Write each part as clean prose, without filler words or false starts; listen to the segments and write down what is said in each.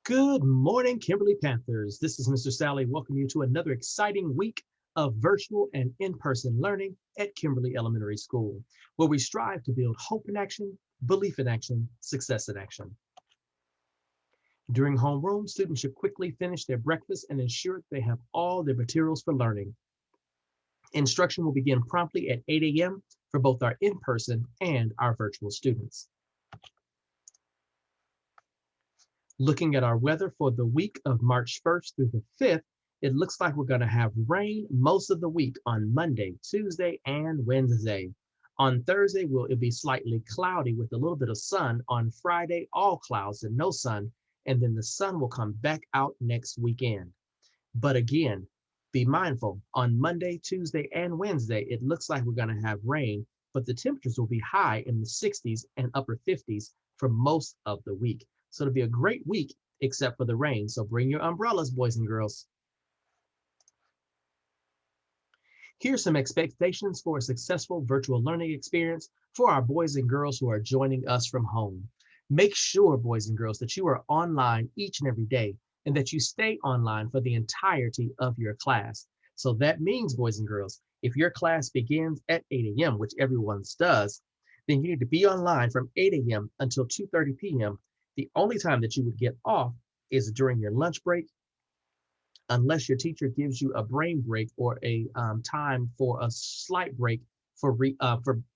Good morning, Kimberly Panthers. This is Mr. Sally. Welcome you to another exciting week of virtual and in-person learning at Kimberly Elementary School, where we strive to build hope in action, belief in action, success in action. During homeroom, students should quickly finish their breakfast and ensure they have all their materials for learning. Instruction will begin promptly at 8 a.m. for both our in-person and our virtual students. Looking at our weather for the week of March 1st through the 5th, it looks like we're going to have rain most of the week on Monday, Tuesday, and Wednesday. On Thursday, it'll be slightly cloudy with a little bit of sun. On Friday, all clouds and no sun, and then the sun will come back out next weekend. But again, be mindful, on Monday, Tuesday, and Wednesday, it looks like we're going to have rain, but the temperatures will be high in the 60s and upper 50s for most of the week. So it'll be a great week, except for the rain. So bring your umbrellas, boys and girls. Here's some expectations for a successful virtual learning experience for our boys and girls who are joining us from home. Make sure, boys and girls, that you are online each and every day and that you stay online for the entirety of your class. So that means, boys and girls, if your class begins at 8 a.m., which everyone's does, then you need to be online from 8 a.m. until 2:30 p.m. The only time that you would get off is during your lunch break, unless your teacher gives you a brain break or a time for a slight break for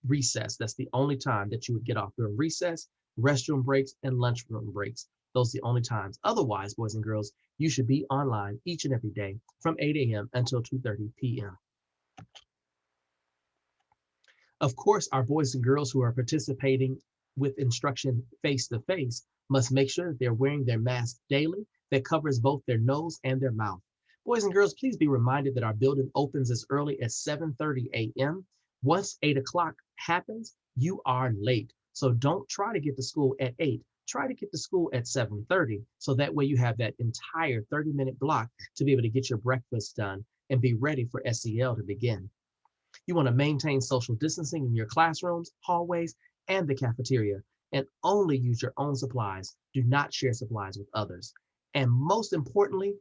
recess. That's the only time that you would get off during recess, restroom breaks, and lunchroom breaks. Those are the only times. Otherwise, boys and girls, you should be online each and every day from 8 a.m. until 2:30 p.m. Of course, our boys and girls who are participating with instruction face-to-face must make sure that they're wearing their mask daily that covers both their nose and their mouth. Boys and girls, please be reminded that our building opens as early as 7:30 a.m. Once 8 o'clock happens, you are late. So don't try to get to school at 8. Try to get to school at 7:30. So that way you have that entire 30-minute block to be able to get your breakfast done and be ready for SEL to begin. You want to maintain social distancing in your classrooms, hallways, and the cafeteria, and only use your own supplies. Do not share supplies with others. And most importantly,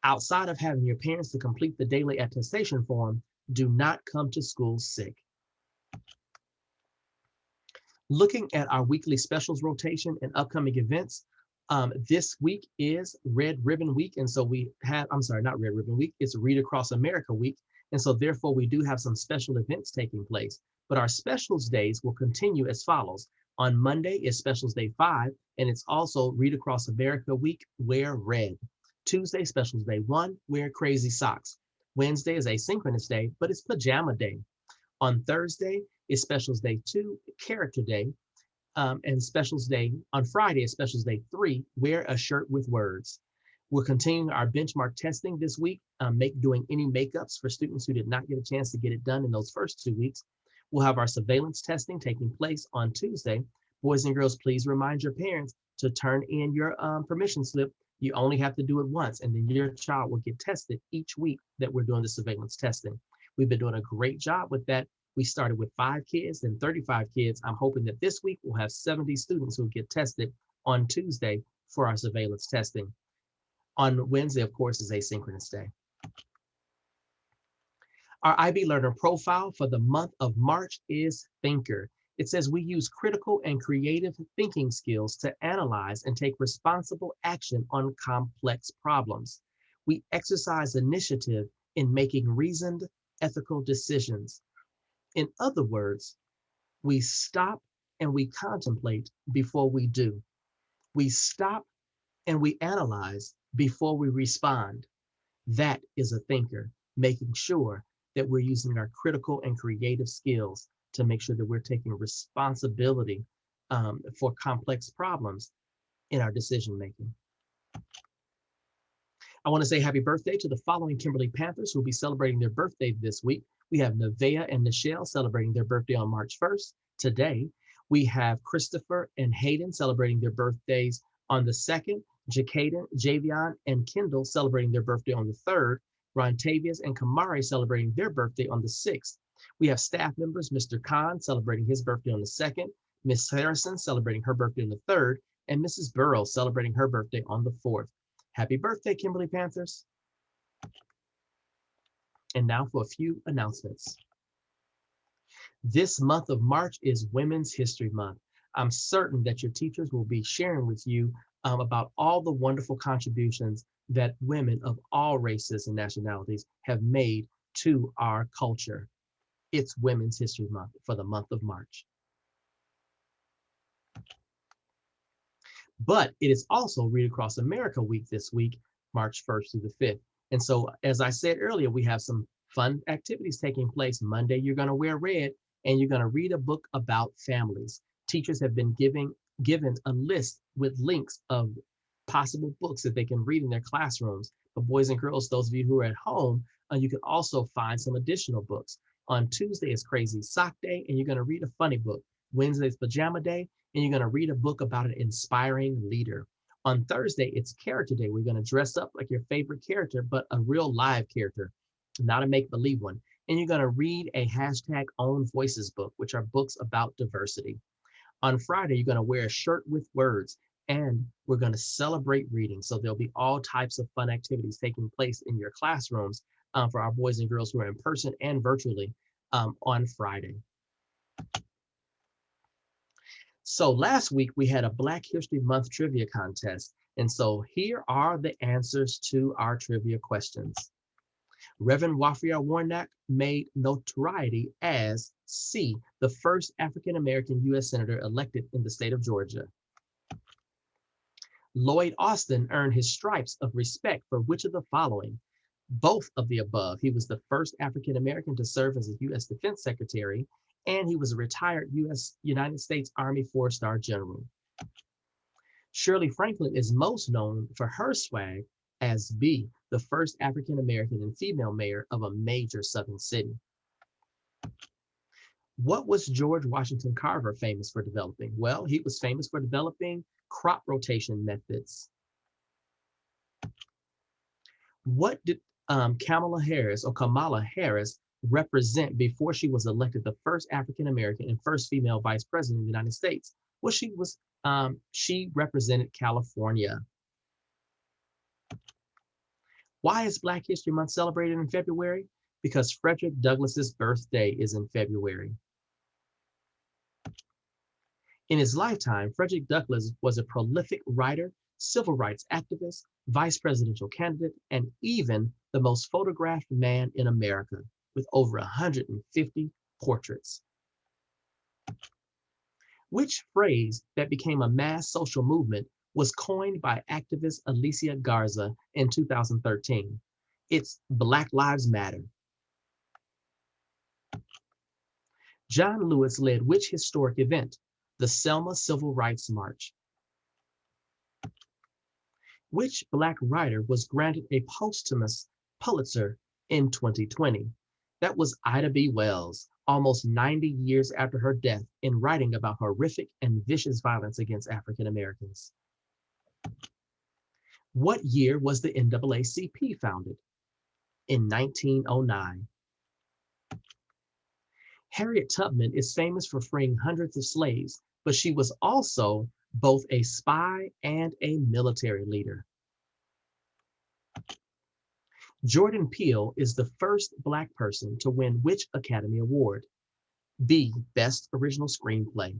outside of having your parents to complete the daily attestation form, do not come to school sick. Looking at our weekly specials rotation and upcoming events, this week is Red Ribbon Week. And so not Red Ribbon Week, it's Read Across America Week. And so therefore we do have some special events taking place. But our specials days will continue as follows. On Monday is Specials Day 5, and it's also Read Across America Week, Wear Red. Tuesday, Specials Day 1, Wear Crazy Socks. Wednesday is Asynchronous Day, but it's Pajama Day. On Thursday is Specials Day 2, Character Day. And Specials Day, on Friday is Specials Day 3, Wear a Shirt with Words. We're continuing our benchmark testing this week, doing any makeups for students who did not get a chance to get it done in those first 2 weeks. We'll have our surveillance testing taking place on Tuesday. Boys and girls, please remind your parents to turn in your permission slip. You only have to do it once, and then your child will get tested each week that we're doing the surveillance testing. We've been doing a great job with that. We started with 5 kids, then 35 kids. I'm hoping that this week we'll have 70 students who get tested on Tuesday for our surveillance testing. On Wednesday, of course, is Asynchronous Day. Our IB Learner profile for the month of March is Thinker. It says we use critical and creative thinking skills to analyze and take responsible action on complex problems. We exercise initiative in making reasoned, ethical decisions. In other words, we stop and we contemplate before we do. We stop and we analyze before we respond. That is a thinker, making sure that we're using our critical and creative skills to make sure that we're taking responsibility for complex problems in our decision making. I want to say happy birthday to the following Kimberly Panthers who will be celebrating their birthday this week. We have Nevaeh and Nichelle celebrating their birthday on March 1st. Today, we have Christopher and Hayden celebrating their birthdays on the 2nd. Javion and Kendall celebrating their birthday on the 3rd. Rontavious and Kamari celebrating their birthday on the 6th. We have staff members, Mr. Khan celebrating his birthday on the 2nd, Miss Harrison celebrating her birthday on the 3rd, and Mrs. Burrows celebrating her birthday on the 4th. Happy birthday, Kimberly Panthers. And now for a few announcements. This month of March is Women's History Month. I'm certain that your teachers will be sharing with you about all the wonderful contributions that women of all races and nationalities have made to our culture. It's Women's History Month for the month of March. But it is also Read Across America Week this week, March 1st through the 5th. And so, as I said earlier, we have some fun activities taking place. Monday, you're going to wear red and you're going to read a book about families. Teachers have been given a list with links of possible books that they can read in their classrooms. But boys and girls, those of you who are at home, you can also find some additional books. On Tuesday is Crazy Sock Day, and you're going to read a funny book. Wednesday is Pajama Day, and you're going to read a book about an inspiring leader. On Thursday, it's Character Day. We're going to dress up like your favorite character, but a real live character, not a make-believe one. And you're going to read a hashtag Own Voices book, which are books about diversity. On Friday, you're going to wear a shirt with words, and we're going to celebrate reading. So there'll be all types of fun activities taking place in your classrooms for our boys and girls who are in person and virtually on Friday. So last week we had a Black History Month trivia contest. And so here are the answers to our trivia questions. Reverend Wafria Warnock made notoriety as C, the first African-American U.S. Senator elected in the state of Georgia. Lloyd Austin earned his stripes of respect for which of the following? Both of the above. He was the first African-American to serve as a U.S. Defense Secretary, and he was a retired United States Army 4-star general. Shirley Franklin is most known for her swag as B, the first African-American and female mayor of a major Southern city. What was George Washington Carver famous for developing? Well, he was famous for developing crop rotation methods. What did Kamala Harris represent before she was elected the first African-American and first female vice president of the United States? Well, she represented California. Why is Black History Month celebrated in February? Because Frederick Douglass's birthday is in February. In his lifetime, Frederick Douglass was a prolific writer, civil rights activist, vice presidential candidate, and even the most photographed man in America, with over 150 portraits. Which phrase that became a mass social movement was coined by activist Alicia Garza in 2013? It's Black Lives Matter. John Lewis led which historic event? The Selma Civil Rights March. Which Black writer was granted a posthumous Pulitzer in 2020? That was Ida B. Wells, almost 90 years after her death, in writing about horrific and vicious violence against African Americans. What year was the NAACP founded? In 1909. Harriet Tubman is famous for freeing hundreds of slaves, but she was also both a spy and a military leader. Jordan Peele is the first Black person to win which Academy Award? B, Best Original Screenplay.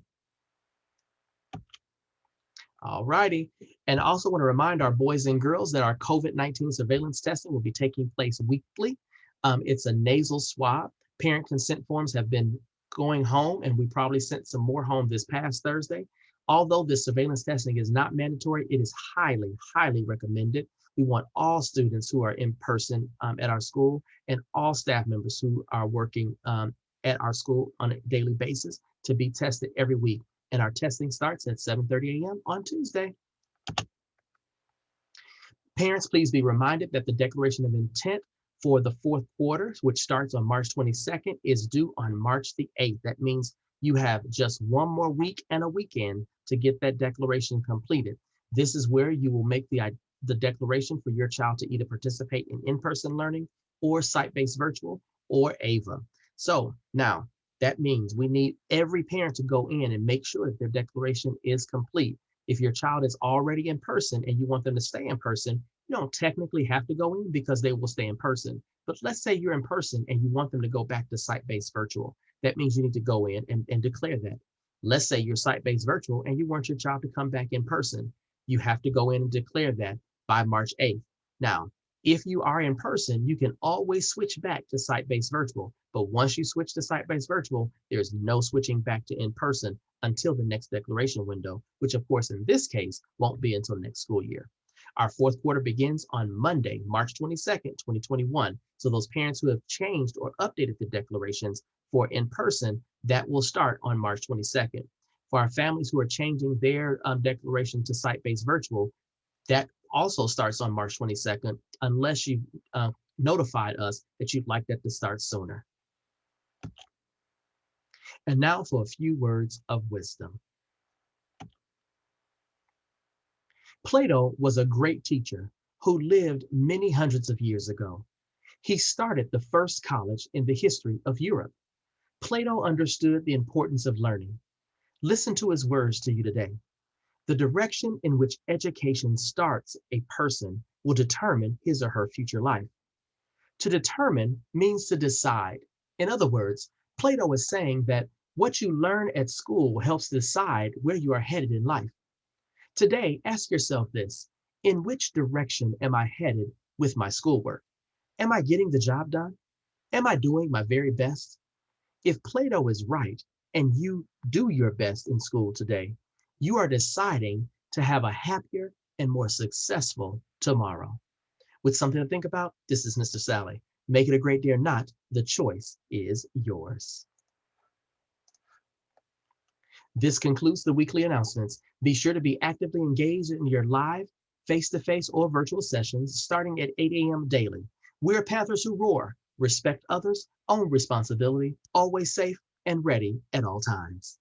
All righty. And I also want to remind our boys and girls that our COVID-19 surveillance testing will be taking place weekly. It's a nasal swab. Parent consent forms have been going home, and we probably sent some more home this past Thursday. Although this surveillance testing is not mandatory, it is highly, highly recommended. We want all students who are in person at our school and all staff members who are working at our school on a daily basis to be tested every week. And our testing starts at 7:30 a.m. on Tuesday. Parents, please be reminded that the Declaration of Intent for the fourth quarter, which starts on March 22nd, is due on March the 8th. That means you have just one more week and a weekend to get that declaration completed. This is where you will make the declaration for your child to either participate in in-person learning or site-based virtual or AVA. So now That means we need every parent to go in and make sure that their declaration is complete. If your child is already in person and you want them to stay in person, you don't technically have to go in because they will stay in person. But let's say you're in person and you want them to go back to site-based virtual. That means you need to go in and declare that. Let's say you're site-based virtual and you want your child to come back in person. You have to go in and declare that by March 8th. Now, if you are in person, you can always switch back to site-based virtual. But once you switch to site-based virtual, there's no switching back to in-person until the next declaration window, which of course in this case won't be until next school year. Our fourth quarter begins on Monday, March 22nd, 2021. So those parents who have changed or updated the declarations for in-person, that will start on March 22nd. For our families who are changing their declaration to site-based virtual, that also starts on March 22nd, unless you notified us that you'd like that to start sooner. And now for a few words of wisdom. Plato was a great teacher who lived many hundreds of years ago. He started the first college in the history of Europe. Plato understood the importance of learning. Listen to his words to you today. The direction in which education starts a person will determine his or her future life. To determine means to decide. In other words, Plato is saying that what you learn at school helps decide where you are headed in life. Today, ask yourself this: in which direction am I headed with my schoolwork? Am I getting the job done? Am I doing my very best? If Plato is right and you do your best in school today, you are deciding to have a happier and more successful tomorrow. With something to think about, this is Mr. Sally. Make it a great day or not, the choice is yours. This concludes the weekly announcements. Be sure to be actively engaged in your live, face-to-face, or virtual sessions starting at 8 a.m. daily. We're Panthers who roar, respect others, own responsibility, always safe and ready at all times.